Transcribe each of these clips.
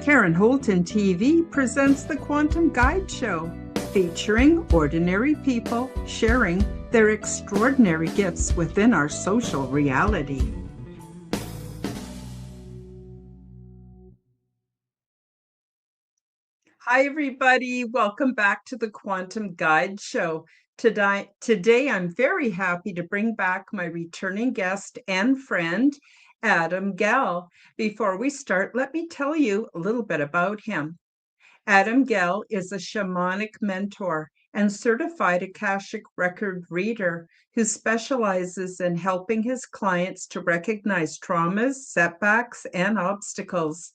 Karen Holton TV presents the Quantum Guide Show, featuring ordinary people sharing their extraordinary gifts within our social reality. Hi, everybody. Welcome back to the Quantum Guide Show. Today, I'm very happy to bring back my returning guest and friend, Adam Gell. Before we start, let me tell you a little bit about him. Adam Gell is a shamanic mentor and certified AKASHIC record reader who specializes in helping his clients to recognize traumas, setbacks, and obstacles.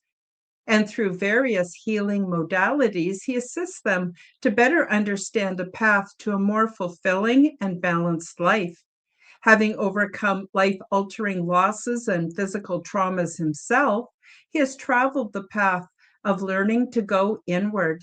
And through various healing modalities, he assists them to better understand a path to a more fulfilling and balanced life. Having overcome life-altering losses and physical traumas himself, he has traveled the path of learning to go inward,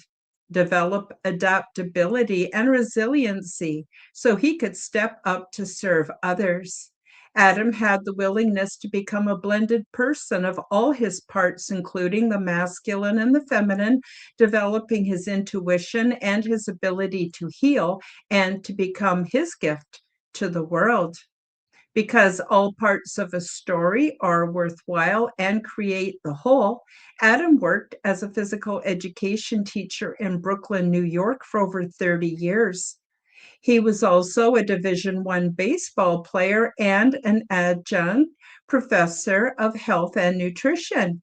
develop adaptability and resiliency so he could step up to serve others. Adam had the willingness to become a blended person of all his parts, including the masculine and the feminine, developing his intuition and his ability to heal and to become his gift to the world. Because all parts of a story are worthwhile and create the whole, Adam worked as a physical education teacher in Brooklyn, New York for over 30 years. He was also a Division I baseball player and an adjunct professor of health and nutrition.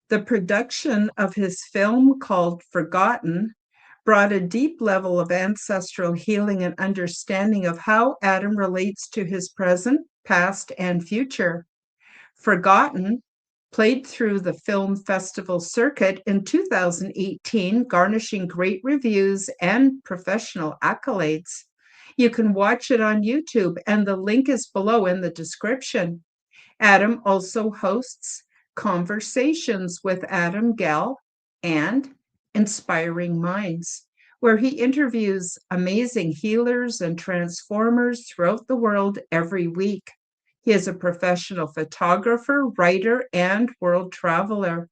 The production of his film called Forgotten brought a deep level of ancestral healing and understanding of how Adam relates to his present, past, and future. Forgotten played through the film festival circuit in 2018, garnishing great reviews and professional accolades. You can watch it on YouTube, and the link is below in the description. Adam also hosts Conversations with Adam Gell and Inspiring Minds, where he interviews amazing healers and transformers throughout the world every week. He is a professional photographer, writer, and world traveler.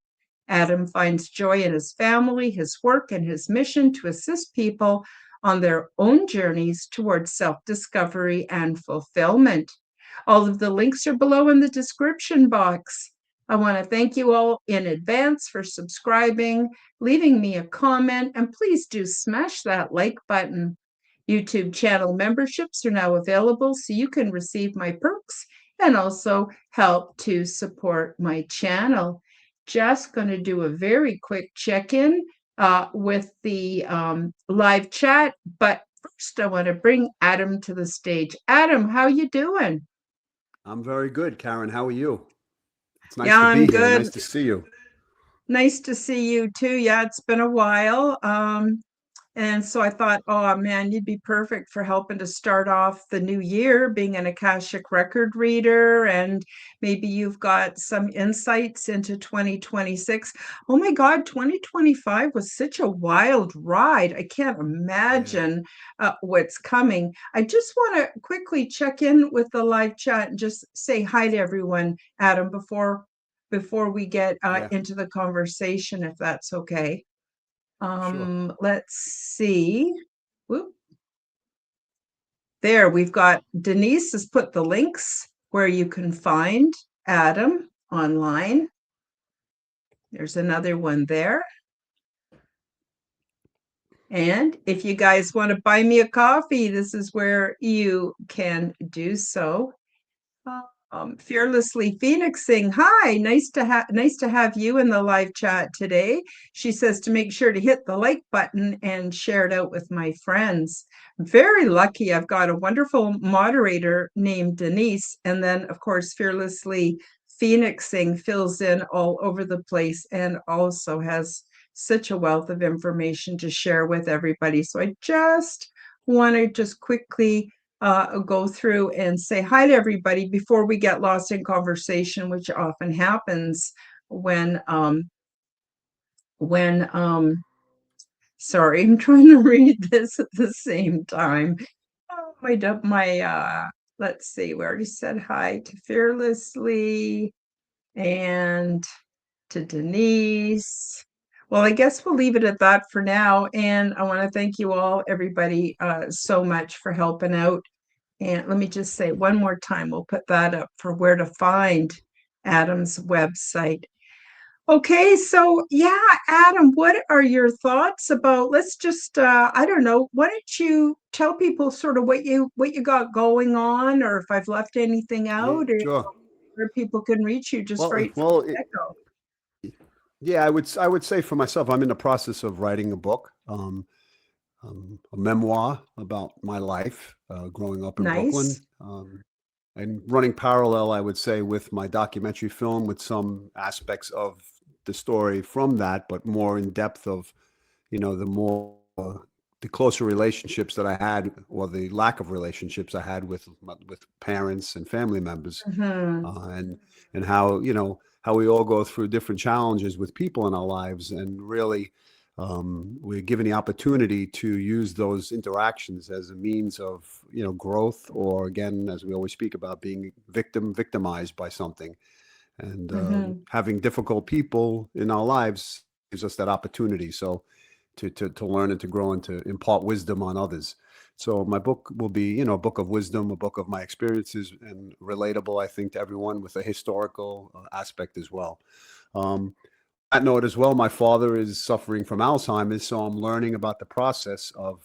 Adam finds joy in his family, his work, and his mission to assist people on their own journeys towards self-discovery and fulfillment. All of the links are below in the description box. I want to thank you all in advance for subscribing, leaving me a comment, and please do smash that like button. YouTube channel memberships are now available so you can receive my perks and also help to support my channel. Just going to do a very quick check-in with the live chat, but first I want to bring Adam to the stage. Adam, how you doing? I'm very good, Karen. How are you? It's nice Yeah, to I'm be here. good. Nice to see you. Nice to see you too. Yeah, it's been a while. And so I thought, oh man, you'd be perfect for helping to start off the new year, being an Akashic record reader, and maybe you've got some insights into 2026. Oh my God, 2025 was such a wild ride. I can't imagine what's coming. I just want to quickly check in with the live chat and just say hi to everyone, Adam, before we get into the conversation, if that's okay. Sure. Let's see. Whoop. There, we've got Denise has put the links where you can find Adam online. There's another one there. And if you guys want to buy me a coffee, this is where you can do so. Fearlessly Phoenixing. Hi, nice to have you in the live chat today. She says to make sure to hit the like button and share it out with my friends. Very lucky. I've got a wonderful moderator named Denise, and then of course Fearlessly Phoenixing fills in all over the place and also has such a wealth of information to share with everybody. So I just want to just quickly go through and say hi to everybody before we get lost in conversation, which often happens when sorry, I'm trying to read this at the same time. Oh, let's see, we already said hi to Fearlessly and to Denise. Well, I guess we'll leave it at that for now. And I want to thank you all, everybody, so much for helping out. And let me just say one more time, we'll put that up for where to find Adam's website. Okay, so yeah, Adam, what are your thoughts about, let's just I don't know, why don't you tell people sort of what you got going on, or if I've left anything Yeah, out, or sure. where people can reach you just Well, right from well, the get-go. yeah, I would say for myself, I'm in the process of writing a book, a memoir about my life growing up in Brooklyn, Nice. and running parallel, I would say, with my documentary film, with some aspects of the story from that, but more in depth of, the more the closer relationships that I had, or the lack of relationships I had with parents and family members, Mm-hmm. and how how we all go through different challenges with people in our lives, and really we're given the opportunity to use those interactions as a means of growth, or again, as we always speak about, being victimized by something, and Mm-hmm. having difficult people in our lives gives us that opportunity. So to learn and to grow and to impart wisdom on others. So my book will be, a book of wisdom, a book of my experiences, and relatable, I think, to everyone, with a historical aspect as well. Um, that note as well, my father is suffering from Alzheimer's, so I'm learning about the process of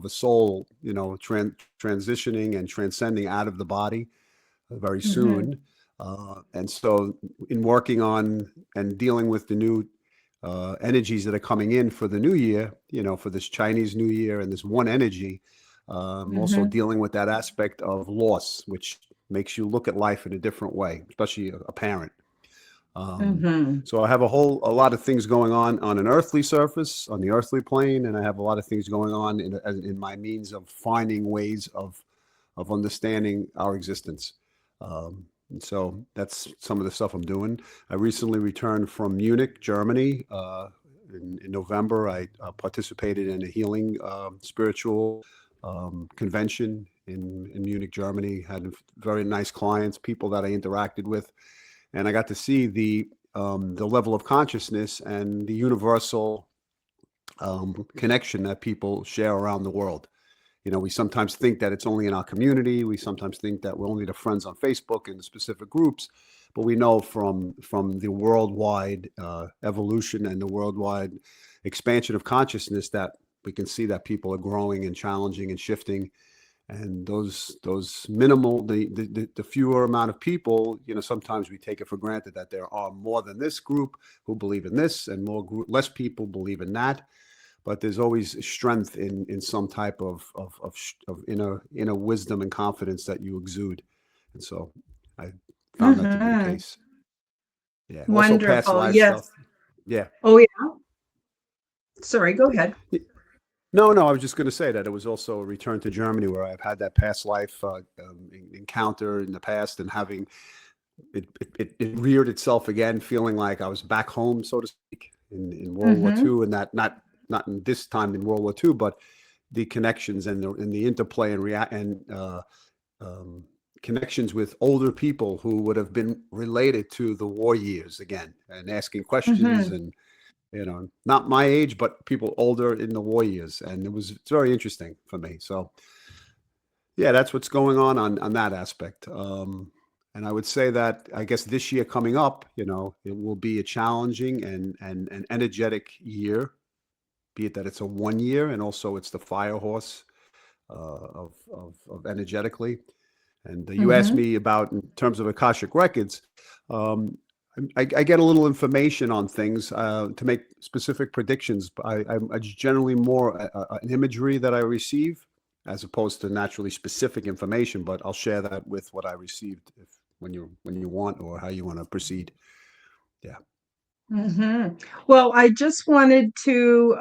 a soul, transitioning and transcending out of the body very Mm-hmm. soon. And so, in working on and dealing with the new energies that are coming in for the new year, for this Chinese New Year and this one energy, also Mm-hmm. dealing with that aspect of loss, which makes you look at life in a different way, especially a parent. Um, Mm-hmm. so I have a lot of things going on an earthly surface, on the earthly plane, and I have a lot of things going on in my means of finding ways of understanding our existence. And so that's some of the stuff I'm doing. I recently returned from Munich, Germany. In November, I participated in a healing spiritual convention in Munich, Germany. Had very nice clients, people that I interacted with, and I got to see the level of consciousness and the universal connection that people share around the world. We sometimes think that it's only in our community. We sometimes think that we're only the friends on Facebook and the specific groups, but we know from the worldwide evolution and the worldwide expansion of consciousness that we can see that people are growing and challenging and shifting. And those minimal, the fewer amount of people, sometimes we take it for granted that there are more than this group who believe in this, and less people believe in that, but there's always strength in some type of inner wisdom and confidence that you exude, and so I found that to be the Mm-hmm. case. Yeah. Also, past Wonderful. life Yes. stuff. Yeah. Oh yeah. Sorry, go ahead. No, no. I was just going to say that it was also a return to Germany, where I've had that past life encounter in the past, and having it reared itself again, feeling like I was back home, so to speak, in World War Mm-hmm. II, and that not in this time in World War II, but the connections and the interplay and react and um, connections with older people who would have been related to the war years again, and asking questions, Mm-hmm. and not my age, but people older in the war years, and it's very interesting for me. So yeah, that's what's going on that aspect. And I would say that, I guess, this year coming up, it will be a challenging and an energetic year, be it that it's a 1 year, and also it's the fire horse of energetically. And you asked Mm-hmm. me about, in terms of Akashic records. Um, I get a little information on things to make specific predictions. I generally more an imagery that I receive, as opposed to naturally specific information. But I'll share that with what I received, when you want, or how you want to proceed. Yeah. Hmm. Well, I just wanted to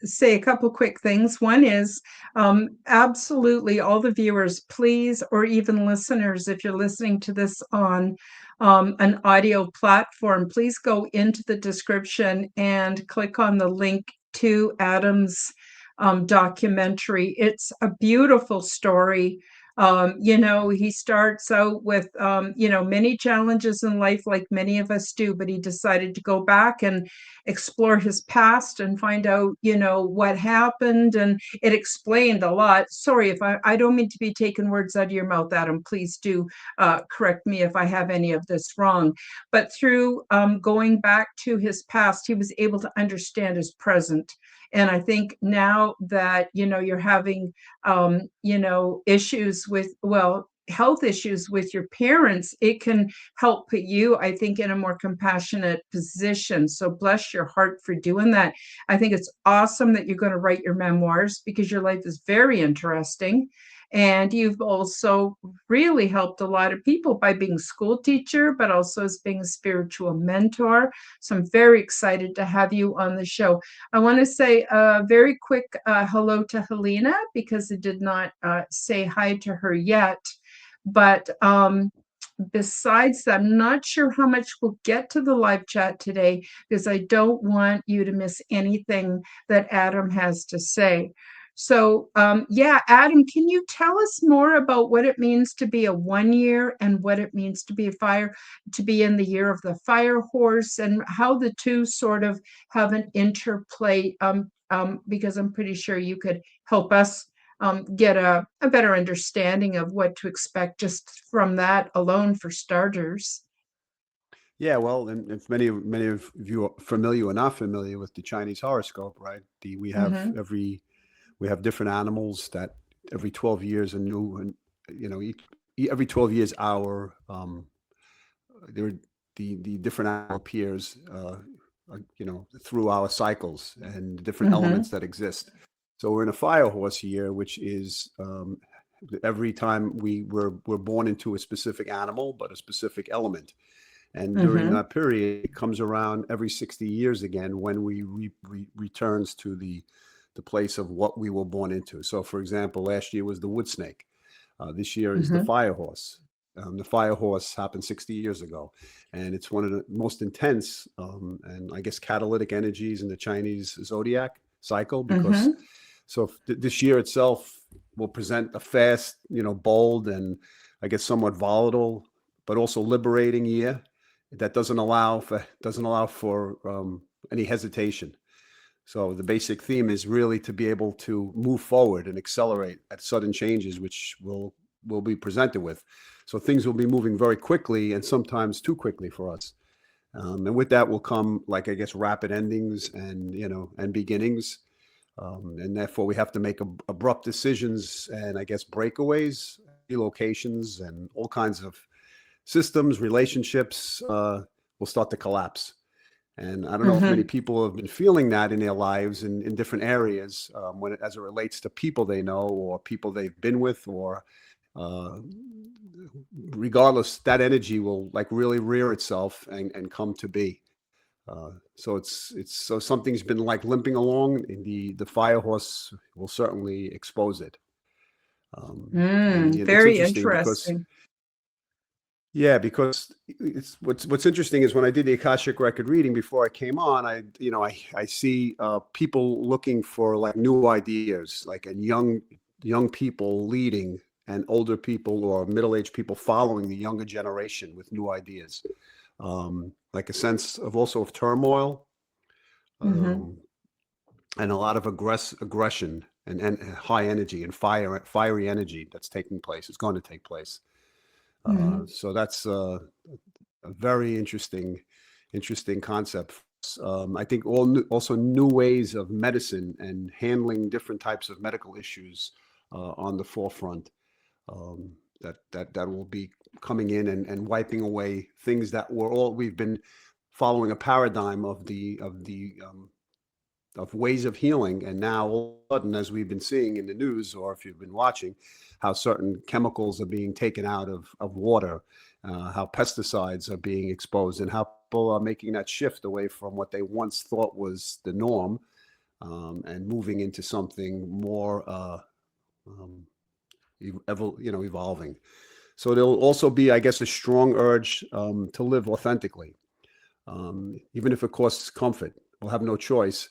say a couple quick things. One is absolutely all the viewers, please, or even listeners, if you're listening to this on an audio platform, please go into the description and click on the link to Adam's documentary. It's a beautiful story. He starts out with, many challenges in life, like many of us do, but he decided to go back and explore his past and find out, what happened. And it explained a lot. Sorry if I don't mean to be taking words out of your mouth, Adam. Please do correct me if I have any of this wrong. But through going back to his past, he was able to understand his present. And I think now that, you're having, issues with, well, health issues with your parents, it can help put you, I think, in a more compassionate position. So bless your heart for doing that. I think it's awesome that you're going to write your memoirs because your life is very interesting. And you've also really helped a lot of people by being a school teacher, but also as being a spiritual mentor. So I'm very excited to have you on the show. I want to say a very quick hello to Helena because I did not say hi to her yet. But besides that, I'm not sure how much we'll get to the live chat today because I don't want you to miss anything that Adam has to say. So, yeah, Adam, can you tell us more about what it means to be a 1 year and what it means to be to be in the year of the fire horse, and how the two sort of have an interplay? Because I'm pretty sure you could help us get a better understanding of what to expect just from that alone for starters. Yeah, well, and if many of you are familiar or not familiar with the Chinese horoscope, right? Mm-hmm. We have different animals that every 12 years a new, and every 12 years our there the different animal appears, through our cycles and the different Mm-hmm. elements that exist. So we're in a fire horse year, which is every time we're born into a specific animal, but a specific element. And during Mm-hmm. that period, it comes around every 60 years again when we returns to the place of what we were born into. So, for example, last year was the wood snake. This year is the Mm-hmm. fire horse. The fire horse happened 60 years ago, and it's one of the most intense and I guess catalytic energies in the Chinese zodiac cycle because Mm-hmm. this year itself will present a fast, bold, and I guess somewhat volatile, but also liberating year that doesn't allow for any hesitation. So the basic theme is really to be able to move forward and accelerate at sudden changes, which will be presented with. So things will be moving very quickly and sometimes too quickly for us. And with that will come, like, I guess, rapid endings and beginnings. And therefore we have to make abrupt decisions and, I guess, breakaways, relocations, and all kinds of systems, relationships will start to collapse. And I don't know if many Mm-hmm. people have been feeling that in their lives in different areas as it relates to people they know or people they've been with, or uh, regardless, that energy will like really rear itself and come to be. So something's been like limping along, and the fire horse will certainly expose it. And it's Very interesting because interesting. yeah, because it's what's interesting is when I did the Akashic record reading before I came on, I see people looking for like new ideas, like, and young people leading and older people or middle-aged people following the younger generation with new ideas, like a sense of also of turmoil, Mm-hmm. um, and a lot of aggression and high energy and fiery energy that's taking place. It's going to take place. Mm-hmm. So that's a very interesting concept. I think also new ways of medicine and handling different types of medical issues on the forefront. That will be coming in and wiping away things that we've been following a paradigm of ways of healing. And now, all of a sudden, as we've been seeing in the news, or if you've been watching, how certain chemicals are being taken out of water, how pesticides are being exposed, and how people are making that shift away from what they once thought was the norm, and moving into something more um, evolving. So there'll also be, I guess, a strong urge to live authentically, even if it costs comfort. We'll have no choice.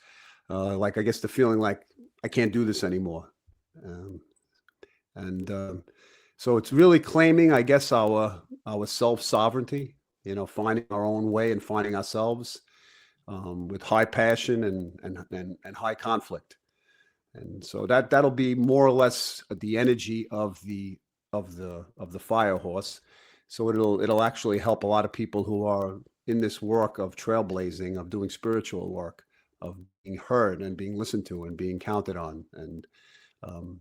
Like, I guess, the feeling like I can't do this anymore. Um, and So it's really claiming, I guess, our self sovereignty. Finding our own way and finding ourselves with high passion and high conflict. And so that'll be more or less the energy of the fire horse. So it'll actually help a lot of people who are in this work of trailblazing, of doing spiritual work, of being heard and being listened to and being counted on. And um,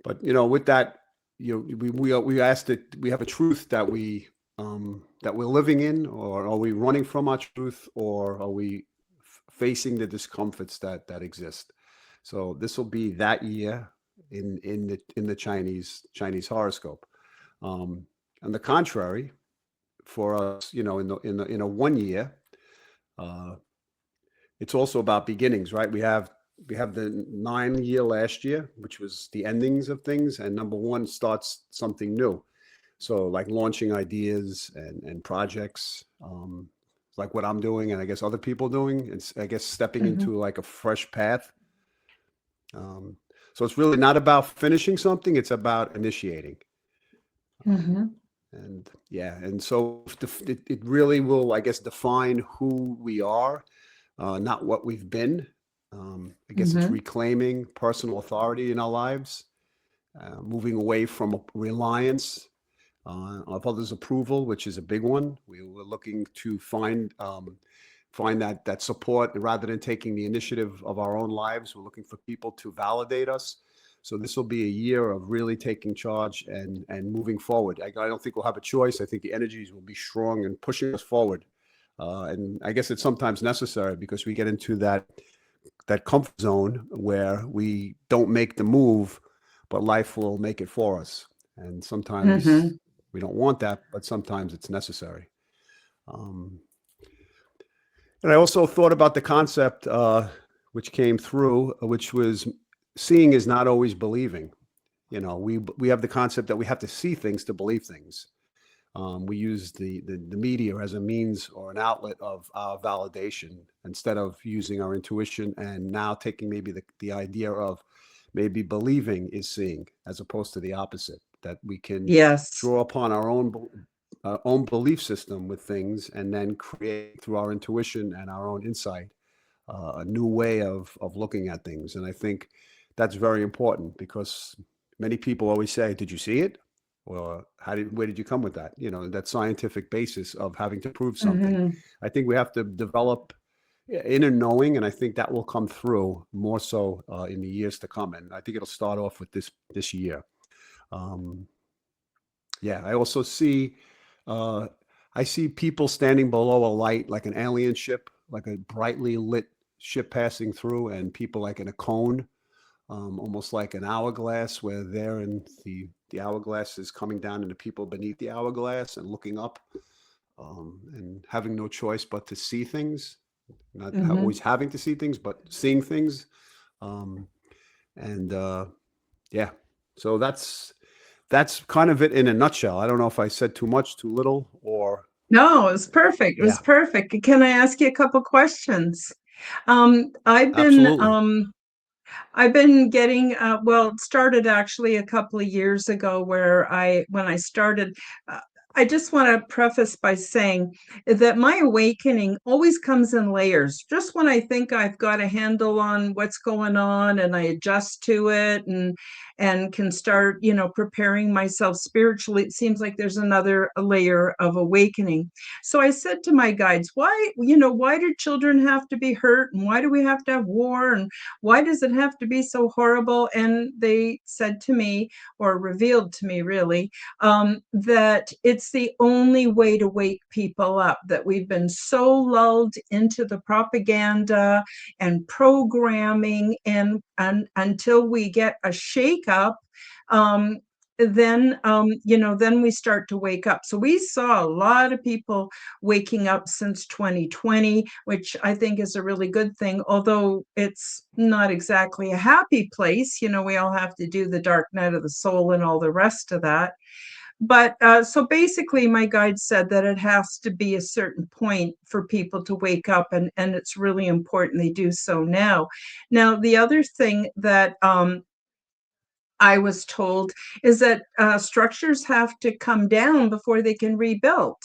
but with that, we asked that we have a truth that we're living in, or are we running from our truth, or are we facing the discomforts that exist? So this will be that year in the Chinese horoscope. On the contrary, for us, in a 1 year, uh, it's also about beginnings, right? We have the 9 year last year, which was the endings of things, and number one starts something new. So like launching ideas and projects, like what I'm doing, and I guess other people doing. It's, I guess, stepping Mhm. into like a fresh path. Um, so it's really not about finishing something; it's about initiating. Mhm. And yeah, and so it really will, I guess, define who we are, not what we've been. I guess it's Mhm. reclaiming personal authority in our lives, moving away from reliance of others' approval, which is a big one. We were looking to find that support rather than taking the initiative of our own lives. We're looking for people to validate us. So this will be a year of really taking charge and moving forward. I don't think we'll have a choice. I think the energies will be strong and pushing us forward. And I guess it's sometimes necessary because we get into that comfort zone where we don't make the move, but life will make it for us. And sometimes Mhm. we don't want that, but sometimes it's necessary. Um, and I also thought about the concept, which came through, which was seeing is not always believing. We have the concept that we have to see things to believe things. We use the media as a means or an outlet of our validation instead of using our intuition, and now taking maybe the idea of maybe believing is seeing, as opposed to the opposite, that we can Yes. draw upon our own belief system with things and then create through our intuition and our own insight a new way of looking at things. And I think that's very important because many people always say, "Did you see it?" Or where did you come with that? That scientific basis of having to prove something. Mhm. I think we have to develop inner knowing, and I think that will come through more so in the years to come. And I think it'll start off with this year. Um, yeah, uh, I see people standing below a light, like an alien ship, like a brightly lit ship passing through, and people like in a cone, almost like an hourglass, where they're in the hourglass is coming down into people beneath the hourglass and looking up, and having no choice but to see things, not always Mhm. having to see things, but seeing things. Um, and yeah, so that's kind of it in a nutshell. I don't know if I said too much, too little, or No, it was perfect. It was yeah, perfect. Can I ask you a couple questions? Um, I've been absolutely. um, I've been getting well, it started actually a couple of years ago where when I started, uh, I just want to preface by saying that my awakening always comes in layers. Just when I think I've got a handle on what's going on and I adjust to it and can start, preparing myself spiritually, it seems like there's another layer of awakening. So I said to my guides, why do children have to be hurt, and why do we have to have war, and why does it have to be so horrible? And they said to me, or revealed to me really, that it's the only way to wake people up, that we've been so lulled into the propaganda and programming, and until we get a shake up, um, then we start to wake up. So we saw a lot of people waking up since 2020, which I think is a really good thing, although it's not exactly a happy place. We all have to do the dark night of the soul and all the rest of that. But so basically, my guide said that it has to be a certain point for people to wake up, and it's really important they do so now. Now, the other thing that I was told is that structures have to come down before they can rebuild.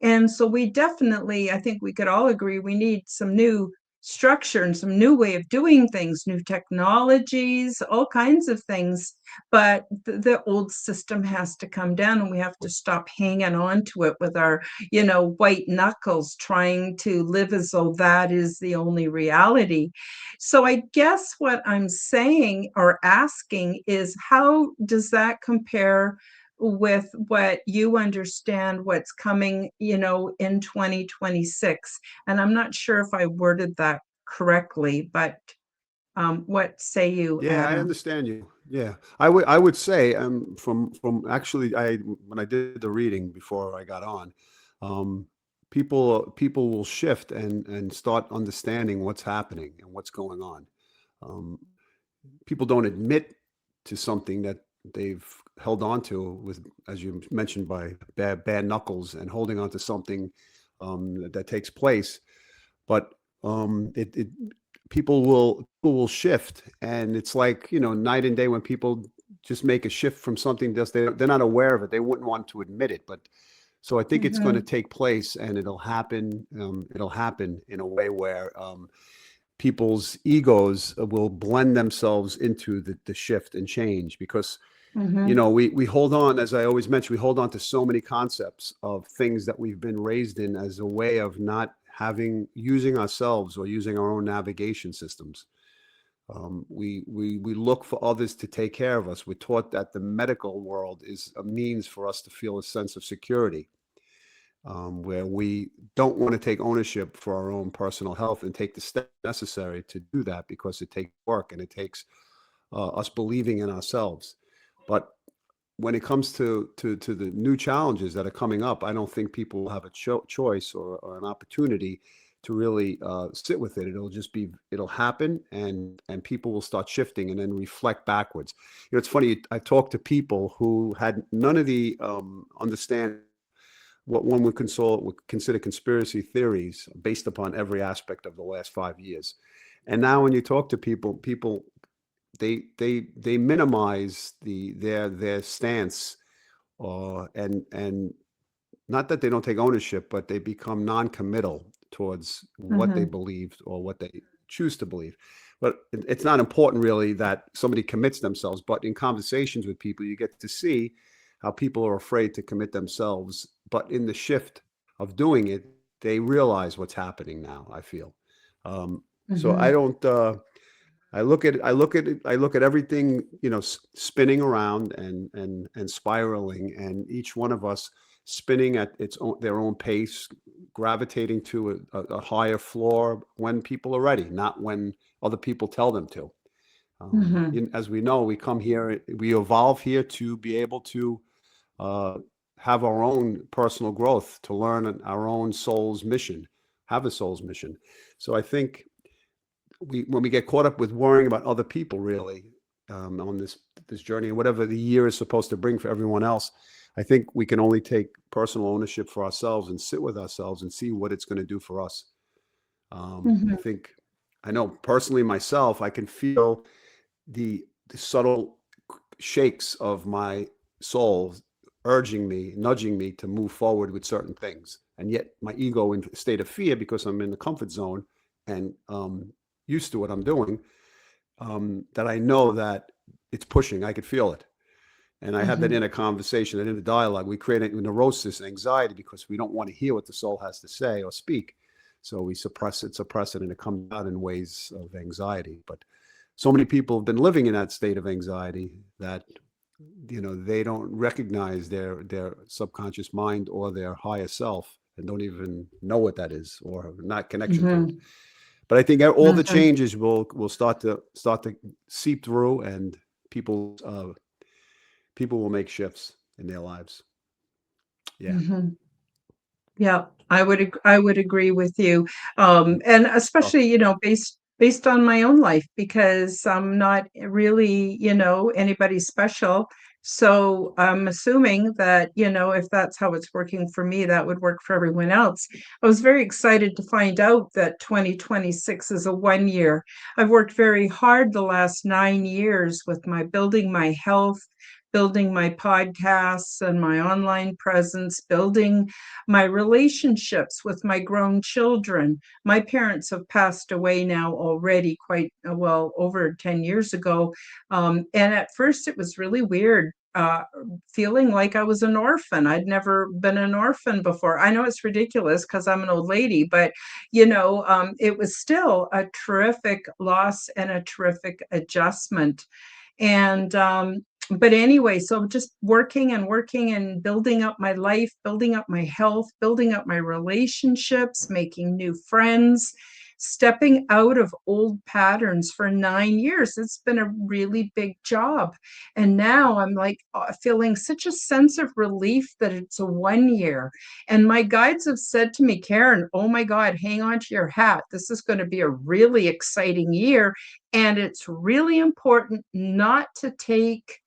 And so we definitely, I think we could all agree, we need some new structure and some new way of doing things, new technologies, all kinds of things. But the old system has to come down, and we have to stop hanging on to it with our, white knuckles, trying to live as though that is the only reality. So I guess what I'm saying or asking is, how does that compare with what you understand what's coming, in 2026? And I'm not sure if I worded that correctly, but what say you, Yeah, I Adam? understand you. Yeah, I would say from actually I when I did the reading before I got on, um, people will shift and start understanding what's happening and what's going on. Um, People don't admit to something that they've held on to with, as you mentioned, by bad knuckles and holding on to something that takes place. But it people will shift, and it's like, night and day when people just make a shift from something just they're not aware of it. They wouldn't want to admit it, but so I think it's going to Mm-hmm, take place, and it'll happen. It'll happen in a way where people's egos will blend themselves into the shift and change, because mm-hmm, we hold on, as I always mention, we hold on to so many concepts of things that we've been raised in as a way of not using ourselves or using our own navigation systems. We look for others to take care of us. We're taught that the medical world is a means for us to feel a sense of security, where we don't want to take ownership for our own personal health and take the steps necessary to do that, because it takes work and it takes us believing in ourselves. But when it comes to the new challenges that are coming up, I don't think people will have a choice or an opportunity to really sit with it. It'll happen, and people will start shifting and then reflect backwards. It's funny. I talked to people who had none of the understand what one would consider conspiracy theories based upon every aspect of the last 5 years. And now when you talk to people they minimize their stance, and not that they don't take ownership, but they become non-committal towards what they mm-hmm, believed or what they choose to believe. But it's not important really that somebody commits themselves, but in conversations with people, you get to see how people are afraid to commit themselves. But in the shift of doing it, they realize what's happening now, I feel. So I mm-hmm, don't. I look at everything, spinning around and spiraling, and each one of us spinning at their own pace, gravitating to a higher floor when people are ready, not when other people tell them to. mm-hmm, As we know, we come here, we evolve here to be able to uh, have our own personal growth, to learn our own soul's mission, have a soul's mission. So I think when we get caught up with worrying about other people, really, on this journey, and whatever the year is supposed to bring for everyone else, I think we can only take personal ownership for ourselves and sit with ourselves and see what it's going to do for us. I mm-hmm, think I know personally myself, I can feel the subtle shakes of my soul urging me, nudging me to move forward with certain things. And yet my ego, in a state of fear, because I'm in the comfort zone and used to what I'm doing, that I know that it's pushing. I could feel it. And I have that mm-hmm, inner conversation, that inner dialogue. We create a neurosis and anxiety because we don't want to hear what the soul has to say or speak. So we suppress it, and it comes out in ways of anxiety. But so many people have been living in that state of anxiety that they don't recognize their subconscious mind or their higher self, and don't even know what that is or have not connection to it. mm-hmm, But I think all the mm-hmm, changes will start to seep through, and people will make shifts in their lives. Yeah. mm-hmm. Yeah, I would agree with you. And Oh, especially, based on my own life, because I'm not really, anybody special. So I'm assuming that, if that's how it's working for me, that would work for everyone else. I was very excited to find out that 2026 is a 1 year. I've worked very hard the last 9 years with my building my health, building my podcasts and my online presence, building my relationships with my grown children. My parents have passed away now already quite well over 10 years ago. And at first, it was really weird, feeling like I was an orphan. I'd never been an orphan before. I know it's ridiculous because I'm an old lady, but it was still a terrific loss and a terrific adjustment. And but anyway, so just working and working and building up my life, building up my health, building up my relationships, making new friends, stepping out of old patterns for 9 years. It's been a really big job. And now I'm like feeling such a sense of relief that it's a 1 year. And my guides have said to me, Karen, oh my God, hang on to your hat. This is going to be a really exciting year. And it's really important not to take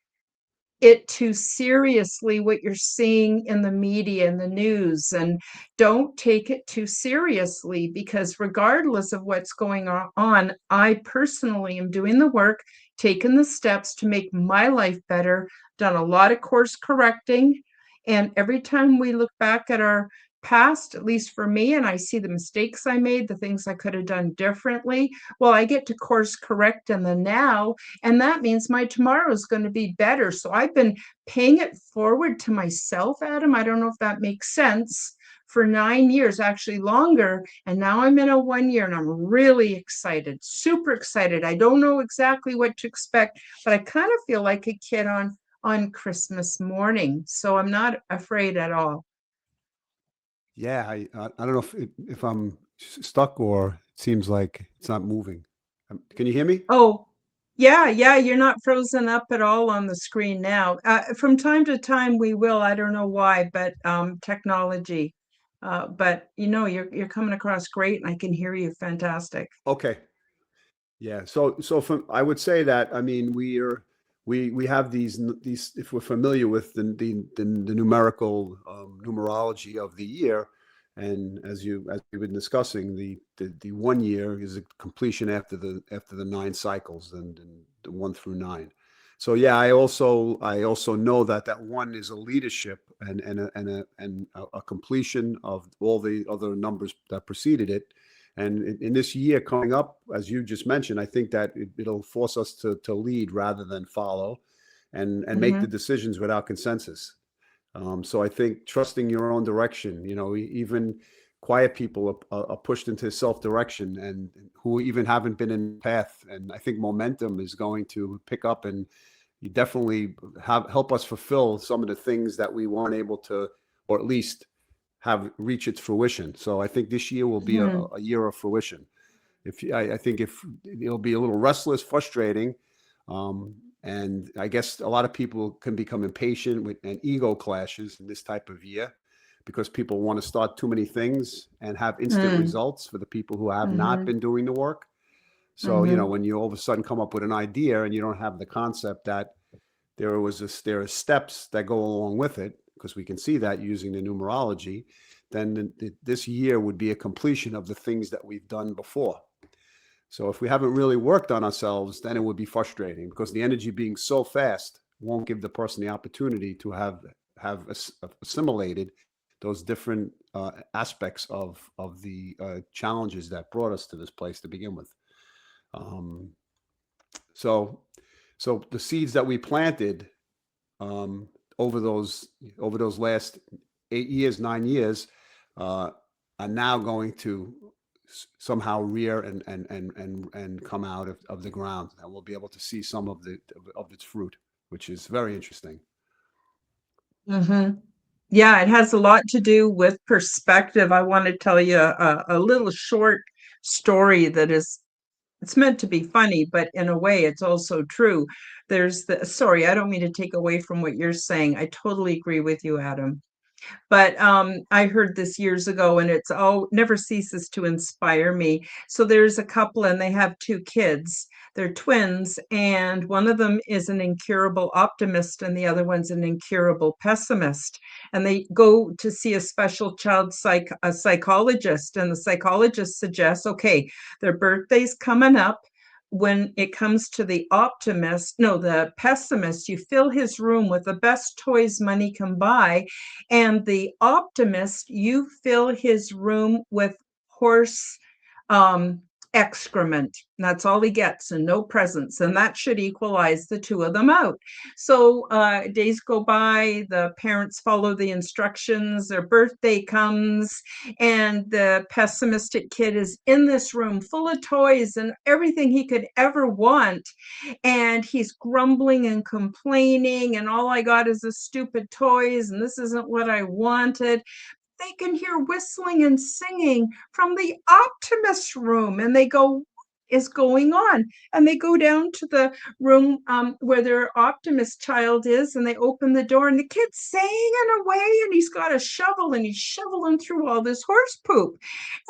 it too seriously what you're seeing in the media and the news, and don't take it too seriously, because regardless of what's going on, I personally am doing the work, taking the steps to make my life better, done a lot of course correcting. And every time we look back at our past, at least for me, and I see the mistakes I made, the things I could have done differently, well, I get to course correct in the now, and that means my tomorrow is going to be better. So I've been paying it forward to myself, Adam. I don't know if that makes sense, for 9 years, actually longer. And now I'm in a 1 year and I'm really excited, super excited. I don't know exactly what to expect, but I kind of feel like a kid on Christmas morning. So I'm not afraid at all. Yeah, I don't know if I'm stuck or it seems like it's not moving. Can you hear me? Oh, yeah, yeah, you're not frozen up at all on the screen now. From time to time we will, I don't know why, but technology. But you're coming across great and I can hear you fantastic. Okay. Yeah. So from I would say that I mean we have these if we're familiar with the numerical numerology of the year, and as we've been discussing, the 1 year is a completion after the nine cycles and the 1 through 9. So yeah, I also know that that one is a leadership and a completion of all the other numbers that preceded it. And in this year coming up, as you just mentioned, I think that it'll force us to lead rather than follow, and make the Hmm. decisions without consensus. So I think trusting your own direction, even quiet people are pushed into self-direction, and who even haven't been in the path. And I think momentum is going to pick up, and you definitely help us fulfill some of the things that we weren't able to, or at least have reach its fruition. So I think this year will be a, Hmm. a year of fruition. I think if it'll be a little restless, frustrating, and I guess a lot of people can become impatient with and ego clashes in this type of year, because people want to start too many things and have instant Hmm. results for the people who have not Hmm. been doing the work. So Hmm. when you all of a sudden come up with an idea and you don't have the concept that there are steps that go along with it, because we can see that using the numerology, then this year would be a completion of the things that we've done before. So if we haven't really worked on ourselves, then it would be frustrating, because the energy being so fast won't give the person the opportunity to have assimilated those different aspects of the challenges that brought us to this place to begin with. Um, so so the seeds that we planted, um, over those last 8 years, 9 years, uh, are now going to somehow rear and come out of the ground, and we'll be able to see some of its fruit, which is very interesting. Hmm. Yeah, it has a lot to do with perspective. I want to tell you a little short story that is, it's meant to be funny, but in a way it's also true. Sorry, I don't mean to take away from what you're saying. I totally agree with you, Adam. But I heard this years ago, and it's never ceases to inspire me. So there's a couple, and they have two kids. They're twins, and one of them is an incurable optimist, and the other one's an incurable pessimist. And they go to see a special a psychologist, and the psychologist suggests, okay, their birthday's coming up. When it comes to the optimist, no, the pessimist, you fill his room with the best toys money can buy. And the optimist, you fill his room with horse um, excrement. That's all he gets, and no presents. And that should equalize the two of them out. So days go by, the parents follow the instructions, their birthday comes, and the pessimistic kid is in this room full of toys and everything he could ever want. And he's grumbling and complaining, and all I got is the stupid toys, and this isn't what I wanted. They can hear whistling and singing from the optimist room, and they go, what is going on? And they go down to the room where their optimist child is, and they open the door, and the kid's singing away, and he's got a shovel, and he's shoveling through all this horse poop.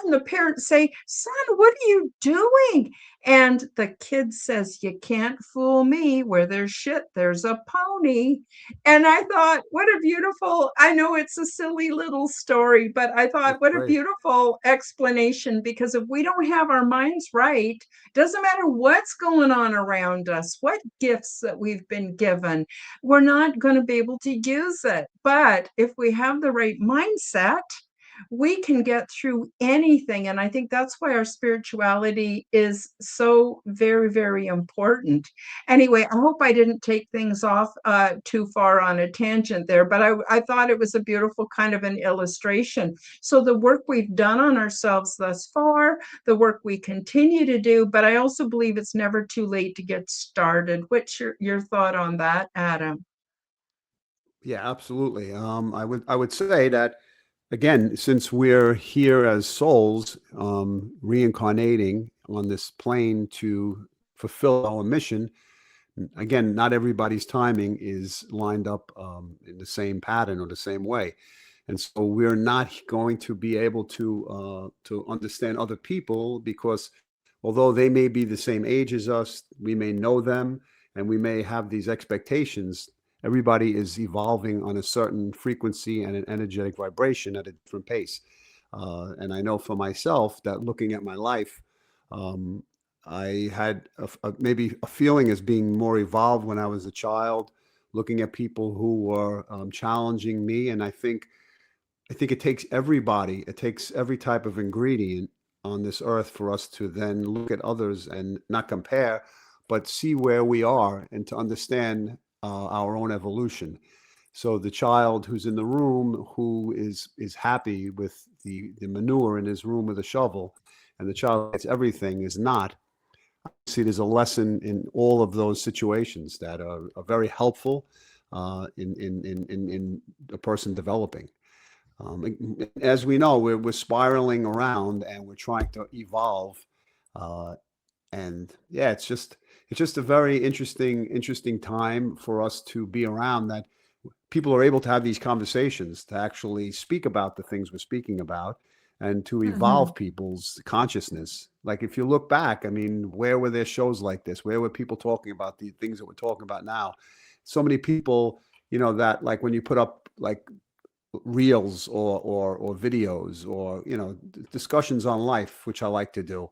And the parents say, son, what are you doing? And the kid says, you can't fool me. Where there's shit, there's a pony. And I thought, what a beautiful, I know it's a silly little story, but I thought, That's what a great. beautiful explanation, because if we don't have our minds right, doesn't matter what's going on around us, what gifts that we've been given, we're not going to be able to use it. But if we have the right mindset, we can get through anything. And I think that's why our spirituality is so very, very important. Anyway, I hope I didn't take things off too far on a tangent there, but I thought it was a beautiful kind of an illustration. So the work we've done on ourselves thus far, the work we continue to do, but I also believe it's never too late to get started. What's your thought on that, Adam? Yeah, absolutely. I would say that again, since we're here as souls, reincarnating on this plane to fulfill our mission, again, not everybody's timing is lined up in the same pattern or the same way, and so we're not going to be able to understand other people because although they may be the same age as us, we may know them, and we may have these expectations. Everybody is evolving on a certain frequency and an energetic vibration at a different pace. And I know for myself that looking at my life, um, I had maybe a feeling as being more evolved when I was a child, looking at people who were challenging me. And I think it takes everybody, it takes every type of ingredient on this earth for us to then look at others and not compare, but see where we are and to understand our own evolution. So the child who's in the room who is happy with the manure in his room with a shovel, and the child gets everything is not. See, there's a lesson in all of those situations that are very helpful in a person developing. As we know, we're spiraling around and we're trying to evolve. Uh, and yeah, it's just a very interesting time for us to be around that people are able to have these conversations, to actually speak about the things we're speaking about, and to Mhm. evolve people's consciousness. Like if you look back, I mean, where were there shows like this? Where were people talking about the things that we're talking about now? So many people, that like when you put up like reels or videos or discussions on life, which I like to do.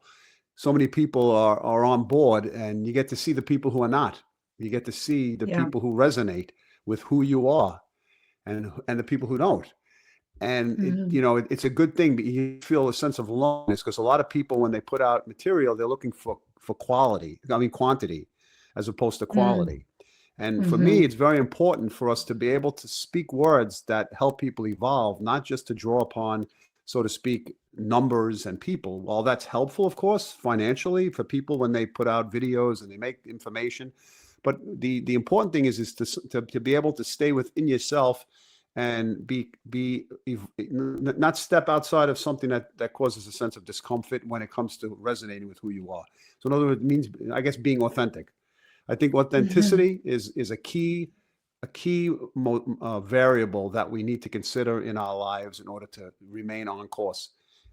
So many people are on board, and you get to see the people who are not. You get to see the Yeah. people who resonate with who you are, and the people who don't. And Mhm. it's a good thing, but you feel a sense of loneliness because a lot of people, when they put out material, they're looking for quality. I mean, quantity, as opposed to Mm. quality. And for me, Mhm. it's very important for us to be able to speak words that help people evolve, not just to draw upon, so to speak, numbers and people. While that's helpful, of course, financially for people when they put out videos and they make information, but the important thing is to be able to stay within yourself and not step outside of something that causes a sense of discomfort when it comes to resonating with who you are. So in other words, it means, I guess, being authentic. I think Mhm. authenticity is a key variable that we need to consider in our lives in order to remain on course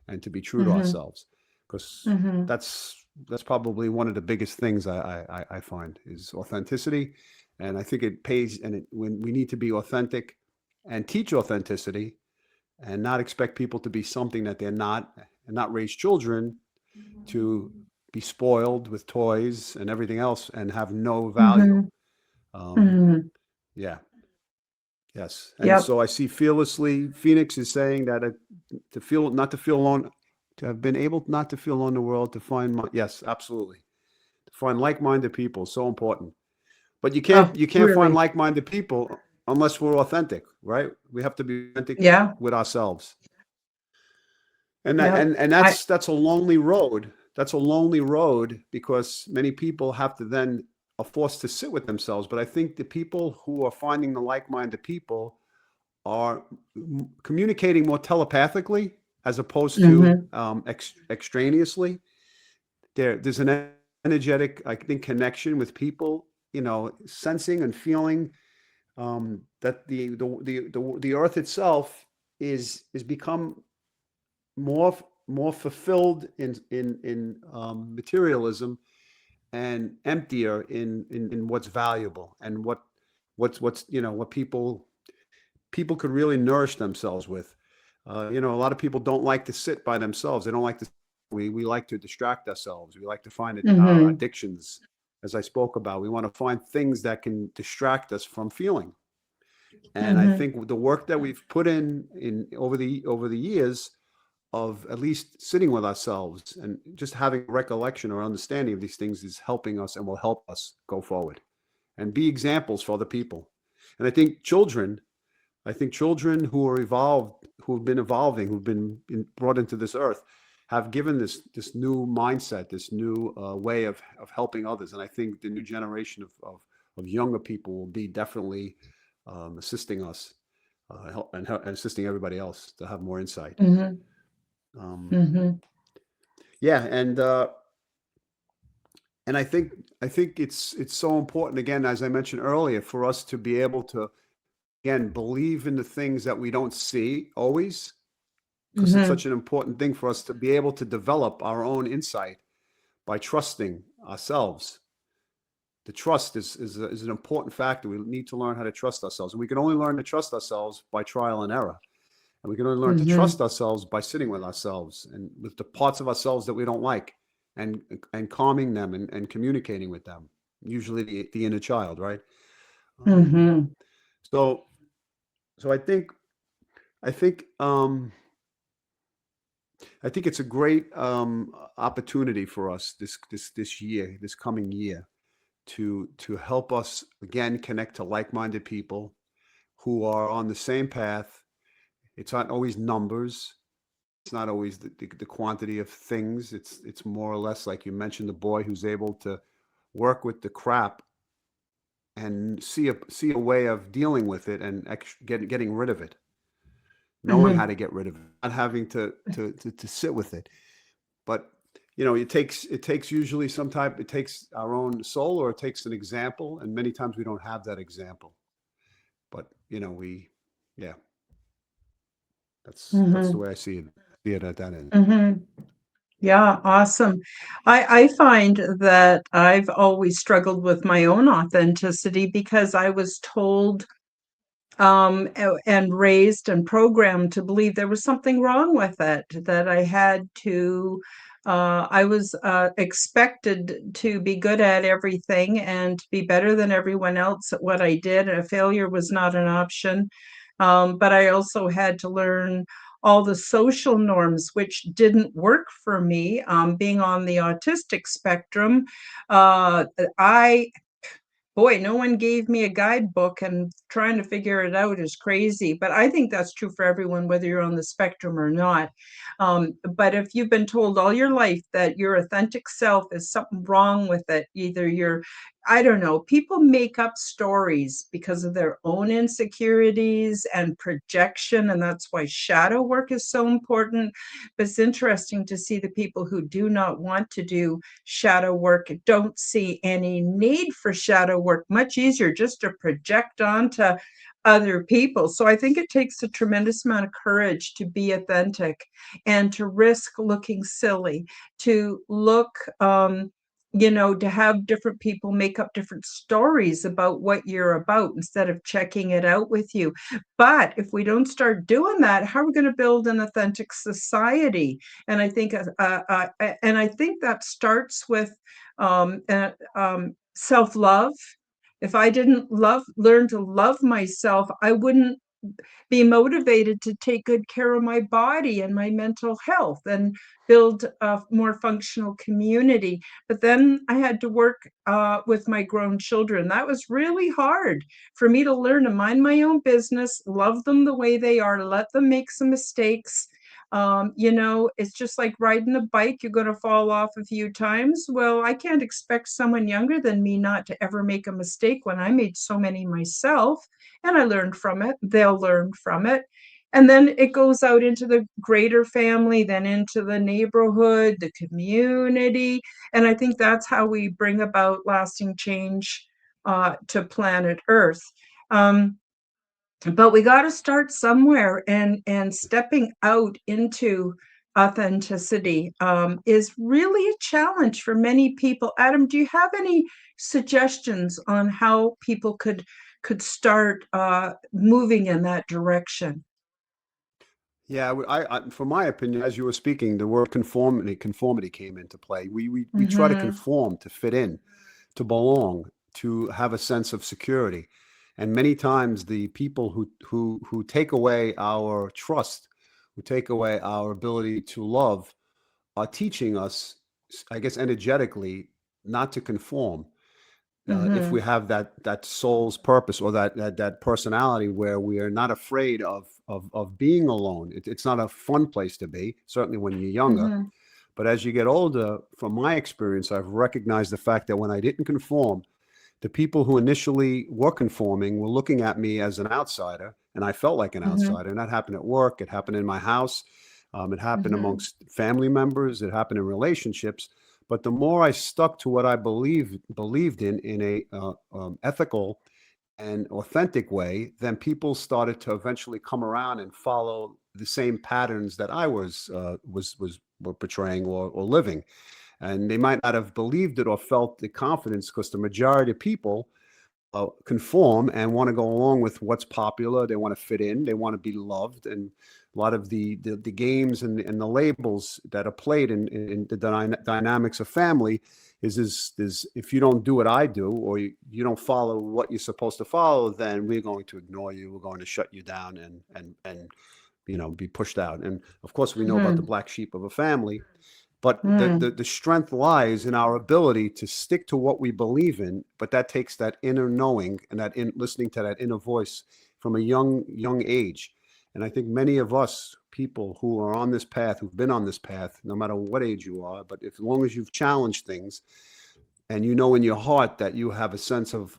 and to be true to Mhm. ourselves. because Mm-hmm. that's probably one of the biggest things I find is authenticity, and I think it pays. And when we need to be authentic and teach authenticity, and not expect people to be something that they're not, and not raise children to be spoiled with toys and everything else and have no value. Mm-hmm. Um, Mm-hmm. yeah, yes. And Yep. so I see fearlessly. Phoenix is saying that to feel, not to feel alone, to have been able not to feel alone in the world, to find yes, absolutely, to find like-minded people, so important. But Oh, you can't find really? like-minded people unless we're authentic, right? We have to be authentic Yeah. with ourselves. And Yep. I. that's a lonely road. That's a lonely road because many people have to then are forced to sit with themselves. But I think the people who are finding the like-minded people are communicating more telepathically as opposed to Mm-hmm. extraneously. There's an energetic, I think, connection with people. Sensing and feeling that the earth itself is become more more fulfilled in materialism and emptier in what's valuable and what's what people could really nourish themselves with. A lot of people don't like to sit by themselves. They don't like to. We like to distract ourselves. We like to find it our Mm-hmm. addictions, as I spoke about. We want to find things that can distract us from feeling. And I Mm-hmm. think the work that we've put in over the years of at least sitting with ourselves and just having recollection or understanding of these things is helping us and will help us go forward and be examples for other people. And I think children who are evolved, who have been evolving, who've been brought into this earth, have given this new mindset, this new way of helping others. And I think the new generation of younger people will be definitely assisting us and assisting everybody else to have more insight. Mm-hmm. Um, Mm-hmm. yeah, and I think it's so important again, as I mentioned earlier, for us to be able to again believe in the things that we don't see always, because it's Mm-hmm. such an important thing for us to be able to develop our own insight by trusting ourselves. The trust is an important factor. We need to learn how to trust ourselves, and we can only learn to trust ourselves by trial and error. And we can only learn to Mm-hmm. trust ourselves by sitting with ourselves and with the parts of ourselves that we don't like, and calming them and communicating with them. Usually the inner child, right? Um, Mm-hmm. so so I think um, I think it's a great opportunity for us this year, this coming year, to help us again connect to like-minded people who are on the same path. It's not always numbers. It's not always the quantity of things. It's more or less like you mentioned, the boy who's able to work with the crap and see a way of dealing with it and getting rid of it, knowing how Mm-hmm. to get rid of it, not having to sit with it. But it takes usually some type. It takes our own soul, or it takes an example, and many times we don't have that example. But we, yeah, that's the Mm-hmm. way I see it. See it at that end. Mm-hmm. Yeah, awesome. I find that I've always struggled with my own authenticity because I was told and raised and programmed to believe there was something wrong with it, that I had to, I was expected to be good at everything and to be better than everyone else at what I did. And a failure was not an option. But I also had to learn all the social norms, which didn't work for me. Being on the autistic spectrum, uh, I boy, no one gave me a guidebook, and trying to figure it out is crazy. But I think that's true for everyone, whether you're on the spectrum or not. But if you've been told all your life that your authentic self is something wrong with it, either you're, I don't know, people make up stories because of their own insecurities and projection. And that's why shadow work is so important. But it's interesting to see the people who do not want to do shadow work don't see any need for shadow work. Much easier just to project onto other people. So I think it takes a tremendous amount of courage to be authentic and to risk looking silly, to look, to have different people make up different stories about what you're about instead of checking it out with you. But if we don't start doing that, how are we going to build an authentic society? And I think, that starts with self-love. If I didn't learn to love myself, I wouldn't be motivated to take good care of my body and my mental health and build a more functional community. But then I had to work with my grown children. That was really hard for me to learn to mind my own business, love them the way they are, let them make some mistakes. It's just like riding a bike. You're going to fall off a few times. Well, I can't expect someone younger than me not to ever make a mistake when I made so many myself, and I learned from it. They'll learn from it. And then it goes out into the greater family, then into the neighborhood, the community. And I think that's how we bring about lasting change to planet Earth. But we got to start somewhere, and stepping out into authenticity is really a challenge for many people. Adam, do you have any suggestions on how people could start moving in that direction? Yeah, from my opinion, as you were speaking, the word conformity came into play. We try to Mm-hmm. conform to fit in, to belong, to have a sense of security. And many times the people who take away our trust, who take away our ability to love, are teaching us, I guess, energetically, not to conform. If Mm-hmm. we have that soul's purpose, or that personality where we are not afraid of being alone. It's not a fun place to be, certainly when you're younger. Mm-hmm. But as you get older, from my experience, I've recognized the fact that when I didn't conform, the people who initially were conforming were looking at me as an outsider, and I felt like an Mm-hmm. outsider. And that happened at work. It happened in my house. It happened Mm-hmm. amongst family members. It happened in relationships. But the more I stuck to what I believed in a ethical and authentic way, then people started to eventually come around and follow the same patterns that I was were portraying, or living. And they might not have believed it or felt the confidence, because the majority of people conform and want to go along with what's popular. They want to fit in. They want to be loved. And a lot of the games and the labels that are played in the dynamics of family is if you don't do what I do, or you don't follow what you're supposed to follow, then we're going to ignore you. We're going to shut you down and be pushed out. And of course, we know about the Mm-hmm. black sheep of a family. But the, Mm-hmm. the the strength lies in our ability to stick to what we believe in. But that takes that inner knowing, and listening to that inner voice from a young age. And I think many of us people who are on this path, who've been on this path, no matter what age you are, but as long as you've challenged things, and you know in your heart that you have a sense of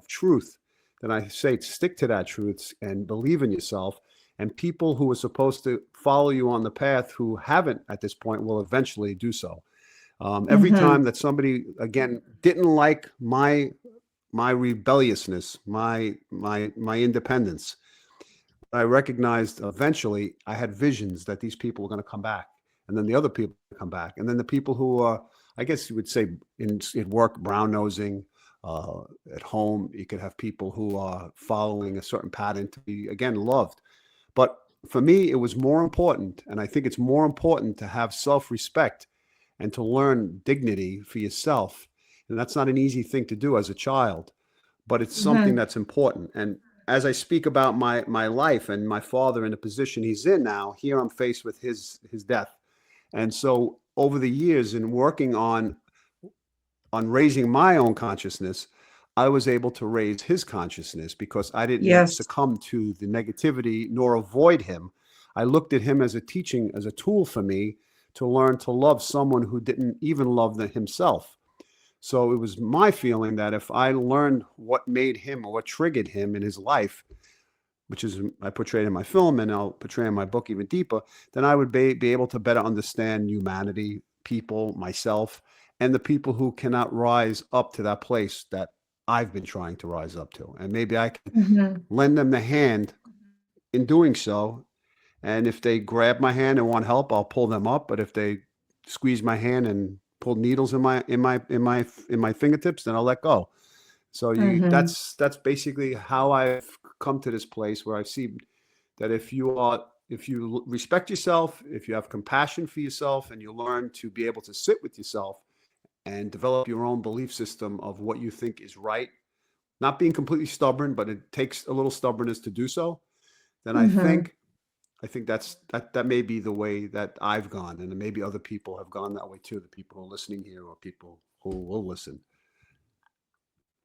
truth, then I say stick to that truth and believe in yourself. And people who are supposed to follow you on the path, who haven't at this point, will eventually do so. Every Mm-hmm. time that somebody again didn't like my rebelliousness, my independence, I recognized eventually I had visions that these people were going to come back, and then the other people come back, and then the people who are, I guess you would say, in work, brown nosing. At home, you could have people who are following a certain pattern to be again loved. But for me, it was more important, and I think it's more important to have self-respect and to learn dignity for yourself. And that's not an easy thing to do as a child, but it's something Mm-hmm. that's important. And as I speak about my life and my father in the position he's in now, here I'm faced with his death. And so over the years, in working on raising my own consciousness, I was able to raise his consciousness, because I didn't Yes. succumb to the negativity nor avoid him. I looked at him as as a tool for me to learn to love someone who didn't even love himself. So it was my feeling that if I learned what made him, or what triggered him in his life, which is I portrayed in my film and I'll portray in my book even deeper, then I would be able to better understand humanity, people, myself, and the people who cannot rise up to that place that I've been trying to rise up to. And maybe I can Mhm. lend them the hand in doing so. And if they grab my hand and want help, I'll pull them up. But if they squeeze my hand and pull needles in my fingertips, then I'll let go. So Mhm. that's basically how I've come to this place where I see that if you respect yourself, if you have compassion for yourself, and you learn to be able to sit with yourself and develop your own belief system of what you think is right, not being completely stubborn, but it takes a little stubbornness to do so, then Mhm. I think that may be the way that I've gone, and maybe other people have gone that way too. The people who are listening here, or people who will listen.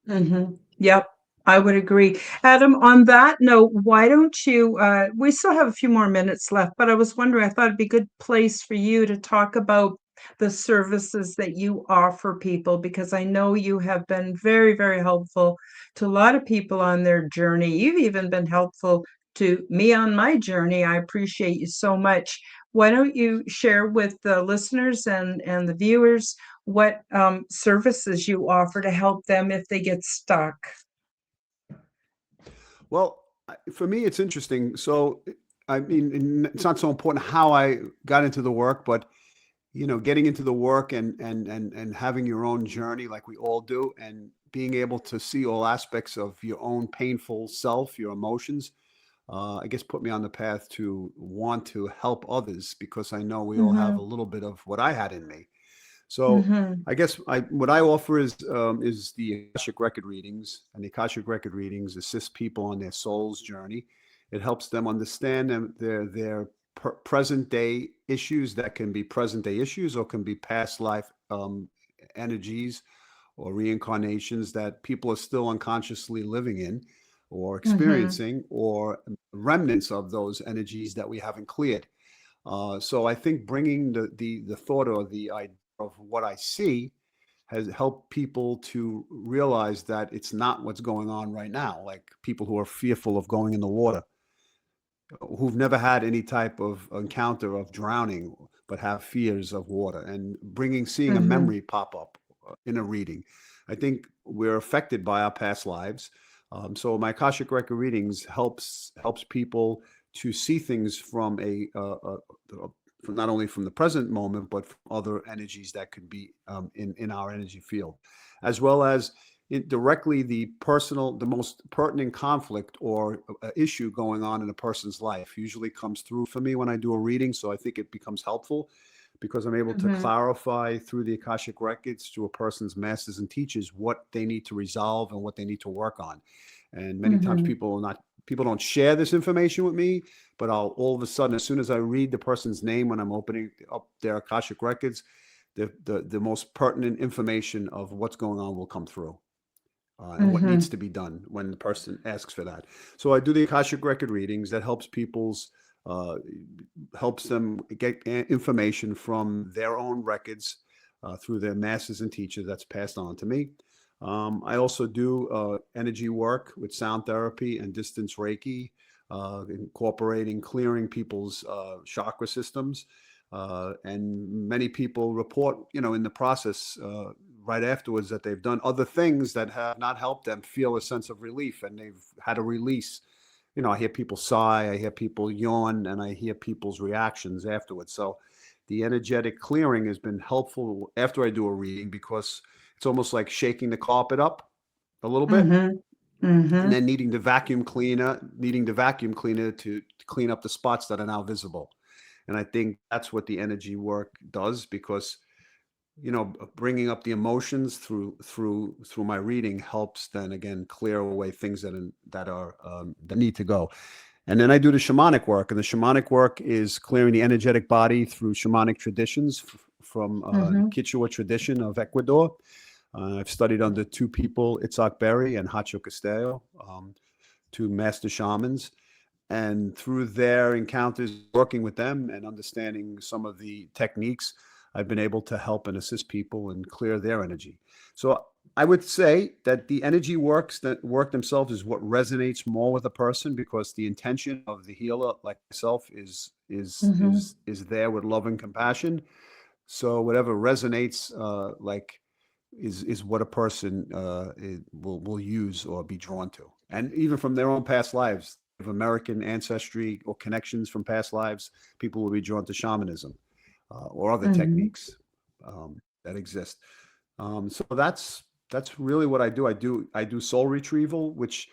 Mhm. Yep, I would agree. Adam, on that note, why don't you, we still have a few more minutes left, but I was wondering, I thought it'd be a good place for you to talk about the services that you offer people, because I know you have been very, very helpful to a lot of people on their journey. You've even been helpful to me on my journey. I appreciate you so much. Why don't you share with the listeners and the viewers what services you offer to help them if they get stuck? Well, for me, it's interesting. So, I mean, it's not so important how I got into the work, but getting into the work and having your own journey, like we all do, and being able to see all aspects of your own painful self, your emotions, I guess put me on the path to want to help others because I know we all have a Mhm. little bit of what I had in me. So Mhm. I guess what I offer is the Akashic record readings, and the Akashic record readings assist people on their soul's journey. It helps them understand their present day issues that can be present day issues or can be past life energies or reincarnations that people are still unconsciously living in or Mhm. experiencing, or remnants of those energies that we haven't cleared. So I think bringing the thought or the idea of what I see has helped people to realize that it's not what's going on right now. Like people who are fearful of going in the water, who've never had any type of encounter of drowning, but have fears of water, and seeing a Mhm. memory pop up in a reading. I think we're affected by our past lives. So my Akashic record readings helps people to see things from from not only from the present moment, but from other energies that could be in our energy field, as well as directly the most pertinent conflict or issue going on in a person's life usually comes through for me when I do a reading. So I think it becomes helpful because I'm able to Mhm. clarify through the Akashic records to a person's masters and teachers what they need to resolve and what they need to work on. And many times Mhm. people don't share this information with me, but I'll all of a sudden, as soon as I read the person's name when I'm opening up their Akashic records, the most pertinent information of what's going on will come through, and what needs Mhm. to be done when the person asks for that. So I do the Akashic record readings that uh, helps them get information from their own records through their masters and teachers that's passed on to me. I also do energy work with sound therapy and distance Reiki, incorporating clearing people's chakra systems. And many people report, in the process, right afterwards, that they've done other things that have not helped them feel a sense of relief, and they've had a release. I hear people sigh, I hear people yawn, and I hear people's reactions afterwards. So the energetic clearing has been helpful after I do a reading because it's almost like shaking the carpet up a little bit Mhm. and Mhm. then needing the vacuum cleaner to clean up the spots that are now visible. And I think that's what the energy work does because bringing up the emotions through my reading helps then again clear away things that need to go. And then I do the shamanic work, and the shamanic work is clearing the energetic body through shamanic traditions from Mhm. Quechua tradition of Ecuador. I've studied under two people, Itzhak Berry and Hacho Castillo, two master shamans. And through their encounters, working with them and understanding some of the techniques, I've been able to help and assist people and clear their energy. So I would say that the energy work themselves is what resonates more with a person because the intention of the healer, like myself, is there with love and compassion. So whatever resonates, like is what a person will use or be drawn to, and even from their own past lives of American ancestry or connections from past lives, people will be drawn to shamanism or other Mhm. techniques that exist. So that's really what I do. I do soul retrieval, which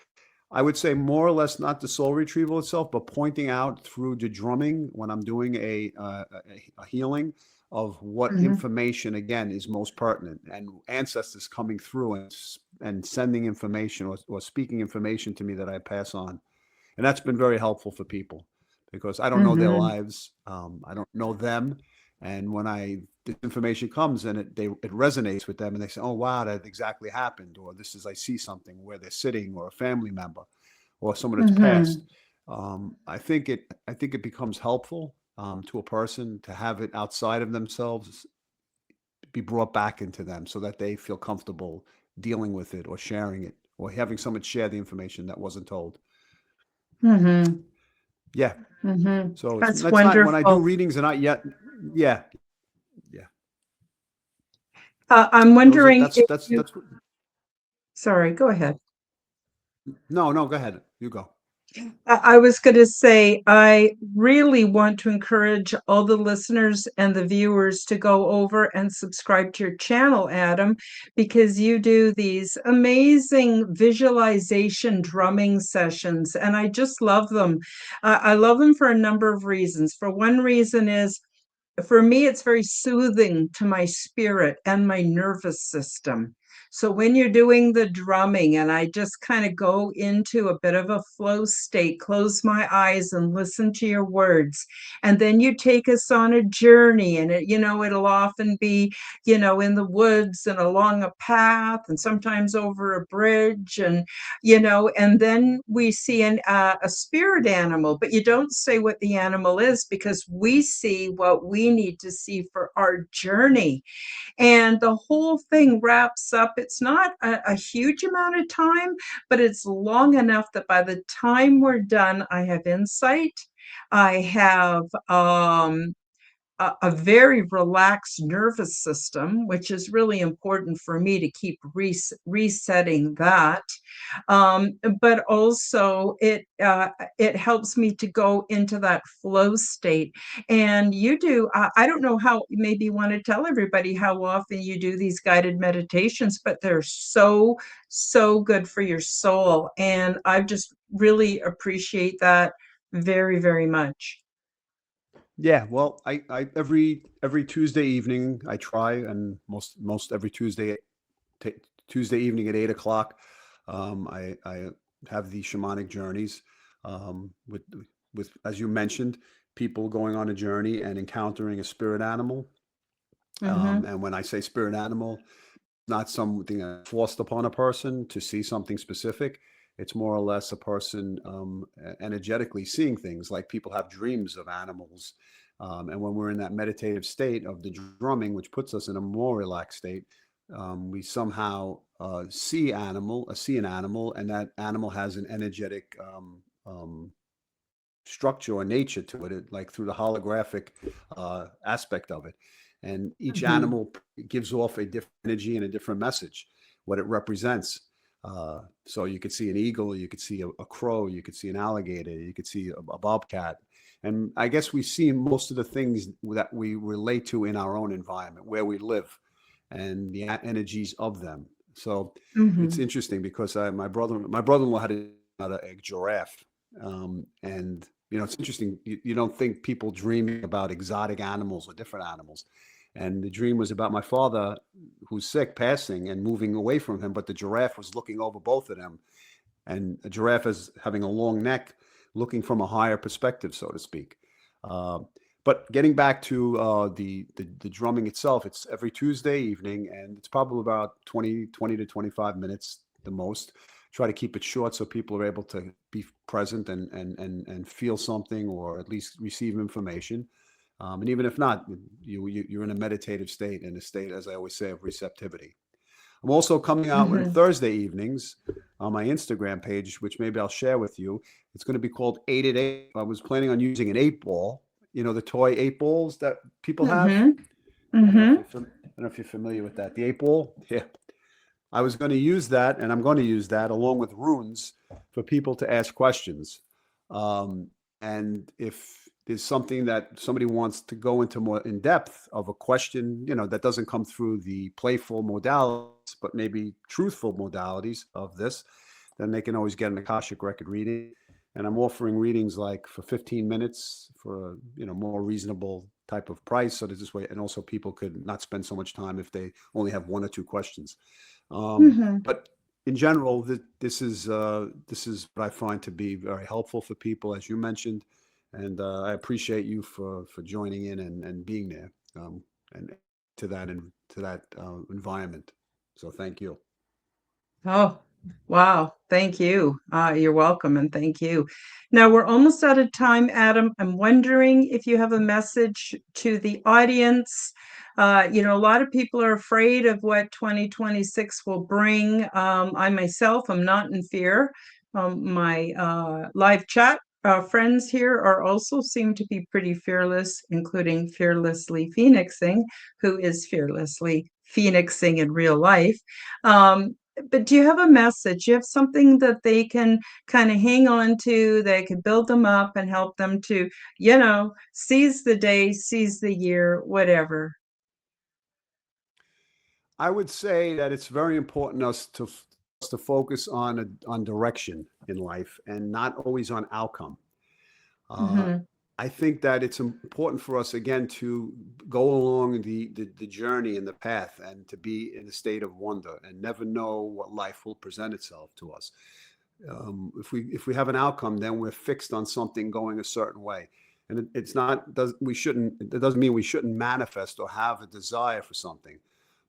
I would say more or less not the soul retrieval itself, but pointing out through the drumming when I'm doing a healing of what Mhm. information again is most pertinent, and ancestors coming through and sending information or speaking information to me that I pass on, and that's been very helpful for people because I don't know their Mhm. lives, I don't know them, and when this information comes and it resonates with them, and they say, "Oh wow, that exactly happened," or "This is I see something where they're sitting, or a family member, or someone that's passed." Mhm. I think it becomes helpful to a person to have it outside of themselves be brought back into them so that they feel comfortable dealing with it or sharing it or having someone share the information that wasn't told. Mhm. Yeah. Mhm. So it's That's that's not when I do wonderful. readings and not yet. Yeah. Yeah. I'm Those are wondering that's if that's you, that's sorry, go ahead. no, go ahead. You go. I was going to say, I really want to encourage all the listeners and the viewers to go over and subscribe to your channel, Adam, because you do these amazing visualization drumming sessions, and I just love them. I love them for a number of reasons. For one reason is, for me, it's very soothing to my spirit and my nervous system. So when you're doing the drumming and I just kind of go into a bit of a flow state, close my eyes and listen to your words. And then you take us on a journey, and it'll often be, in the woods and along a path and sometimes over a bridge. And then we see a spirit animal, but you don't say what the animal is because we see what we need to see for our journey. And the whole thing wraps up. It's not a huge amount of time, but it's long enough that by the time we're done, I have insight. I have a very relaxed nervous system, which is really important for me to keep resetting that. But also it helps me to go into that flow state. And you do. I don't know how. Maybe you want to tell everybody how often you do these guided meditations, but they're so good for your soul. And I just really appreciate that very, very much. Yeah. Well, I every Tuesday evening I try, and most every t- Tuesday evening at 8 o'clock, I have these shamanic journeys with as you mentioned, people going on a journey and encountering a spirit animal. Mm-hmm. And when I say spirit animal, not something that's forced upon a person to see something specific. It's more or less a person energetically seeing things, like people have dreams of animals. And when we're in that meditative state of the drumming, which puts us in a more relaxed state, we somehow see an animal, and that animal has an energetic structure or nature to it, like through the holographic aspect of it. And each Mm-hmm. animal gives off a different energy and a different message, what it represents. So you could see an eagle, you could see a crow, you could see an alligator, you could see a bobcat. And I guess we see most of the things that we relate to in our own environment, where we live, and the energies of them. So it's Mm-hmm. interesting because my brother-in-law had a giraffe, and it's interesting. You don't think people dreaming about exotic animals or different animals. And the dream was about my father, who's sick, passing and moving away from him. But the giraffe was looking over both of them. And a giraffe is having a long neck, looking from a higher perspective, so to speak. Uh, but getting back to the drumming itself, it's every Tuesday evening, and it's probably about 20 to 25 minutes the most. Try to keep it short so people are able to be present and feel something, or at least receive information. And even if not, you're in a meditative state, in a state, as I always say, of receptivity. I'm also coming out on Mm-hmm. Thursday evenings on my Instagram page, which maybe I'll share with you. It's going to be called 8 at 8. I was planning on using an 8 ball, the toy 8 balls that people have. Mm-hmm. I don't know if Mm-hmm. you're familiar. don't know if you're familiar with that. The 8 ball? Yeah. I was going to use that, and I'm going to use that along with runes for people to ask questions. Um, and if there's something that somebody wants to go into more in depth of a question, that doesn't come through the playful modalities, but maybe truthful modalities of this, then they can always get an Akashic record reading. And I'm offering readings like for 15 minutes for a more reasonable type of price, so that this way, and also people could not spend so much time if they only have one or two questions. Mm-hmm. But in general, this is what I find to be very helpful for people, as you mentioned, and I appreciate you for joining in and being there, and to that environment. So thank you. Oh, wow. Thank you. You're welcome, and thank you. Now we're almost out of time, Adam. I'm wondering if you have a message to the audience. A lot of people are afraid of what 2026 will bring. I myself am not in fear. My live chat friends here are also seem to be pretty fearless, including Fearlessly Phoenixing, who is fearlessly phoenixing in real life. But do you have a message? Do you have something that they can kind of hang on to, that can build them up and help them to, seize the day, seize the year, whatever? I would say that it's very important us to focus on direction in life and not always on outcome. Uh, Mm-hmm. I think that it's important for us again to go along the journey and the path, and to be in a state of wonder and never know what life will present itself to us. If we have an outcome, then we're fixed on something going a certain way, and it's not does we shouldn't it doesn't mean we shouldn't manifest or have a desire for something,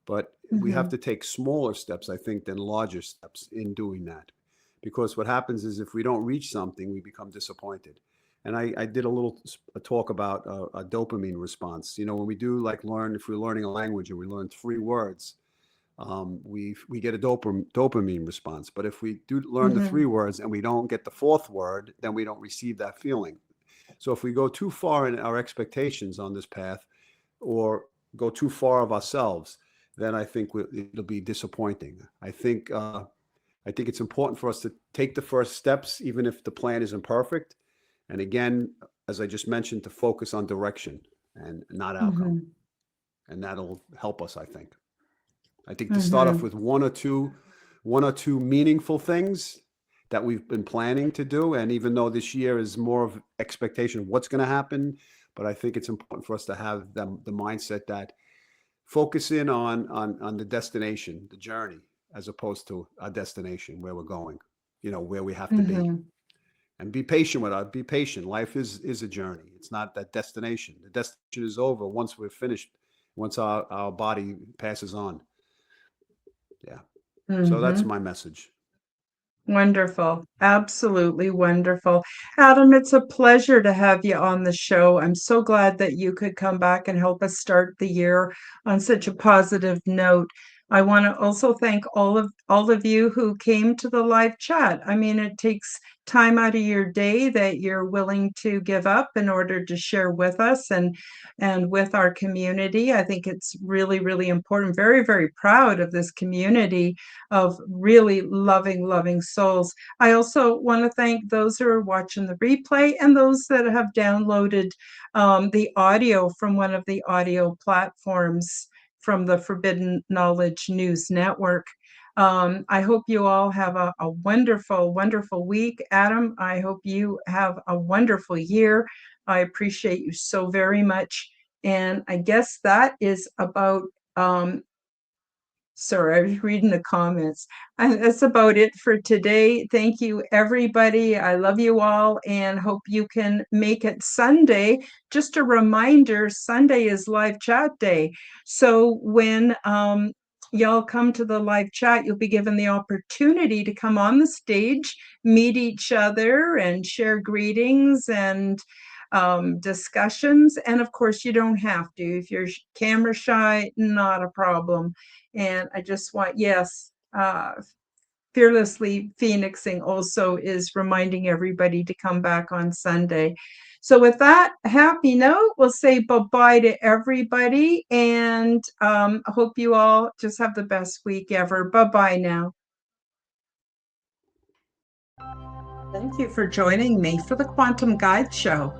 but we have Mm-hmm. to take smaller steps, I think, than larger steps in doing that, because what happens is if we don't reach something, we become disappointed. And I did a talk about a dopamine response. When we do like if we're learning a language and we learn 3 words, we get a dopamine response. But if we do learn the Mm-hmm. 3 words and we don't get the fourth word, then we don't receive that feeling. So if we go too far in our expectations on this path, or go too far of ourselves, then I think it'll be disappointing. I think it's important for us to take the first steps, even if the plan isn't perfect. And again, as I just mentioned, to focus on direction and not outcome. Mm-hmm. And that'll help us, I think. I think to start off Mm-hmm. with one or two meaningful things that we've been planning to do. And even though this year is more of expectation of what's going to happen, but I think it's important for us to have the mindset that focus in on the destination, the journey, as opposed to a destination where we're going, where we have to be. Mm-hmm. And be patient with us. Be patient. Life is a journey. It's not that destination. The destination is over once we're finished, once our body passes on. Yeah. So that's Mm-hmm. my message. Wonderful. Absolutely wonderful. Adam, it's a pleasure to have you on the show. I'm so glad that you could come back and help us start the year on such a positive note. I want to also thank all of you who came to the live chat. I mean, it takes time out of your day that you're willing to give up in order to share with us and with our community. I think it's really, really important. Very, very proud of this community of really loving souls. I also want to thank those who are watching the replay and those that have downloaded the audio from one of the audio platforms from the Forbidden Knowledge News Network. I hope you all have a wonderful, wonderful week. Adam, I hope you have a wonderful year. I appreciate you so very much. And I guess that is about sorry, I was reading the comments. And that's about it for today. Thank you, everybody. I love you all and hope you can make it Sunday. Just a reminder, Sunday is live chat day. So when y'all come to the live chat, you'll be given the opportunity to come on the stage, meet each other, and share greetings and discussions. And of course, you don't have to. If you're camera shy, not a problem. And I just want, yes, Fearlessly Phoenixing also is reminding everybody to come back on Sunday. So with that happy note, we'll say bye-bye to everybody, and I hope you all just have the best week ever. Bye-bye now. Thank you for joining me for the Quantum Guide Show.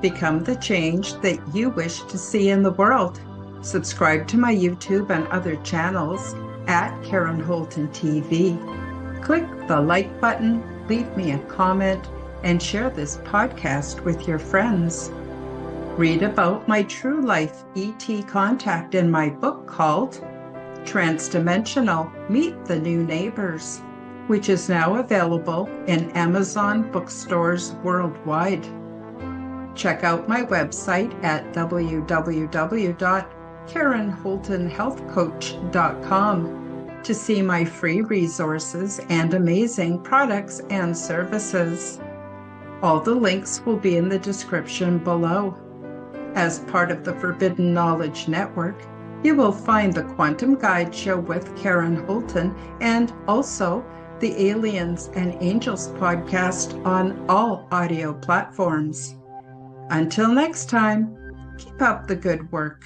Become the change that you wish to see in the world. Subscribe to my YouTube and other channels at Karen Holton TV. Click the like button, leave me a comment, and share this podcast with your friends. Read about my true life ET contact in my book called Transdimensional: Meet the New Neighbors, which is now available in Amazon bookstores worldwide. Check out my website at www.KarenHoltonHealthCoach.com to see my free resources and amazing products and services. All the links will be in the description below. As part of the Forbidden Knowledge Network, you will find the Quantum Guide Show with Karen Holton and also the Aliens and Angels podcast on all audio platforms. Until next time, keep up the good work.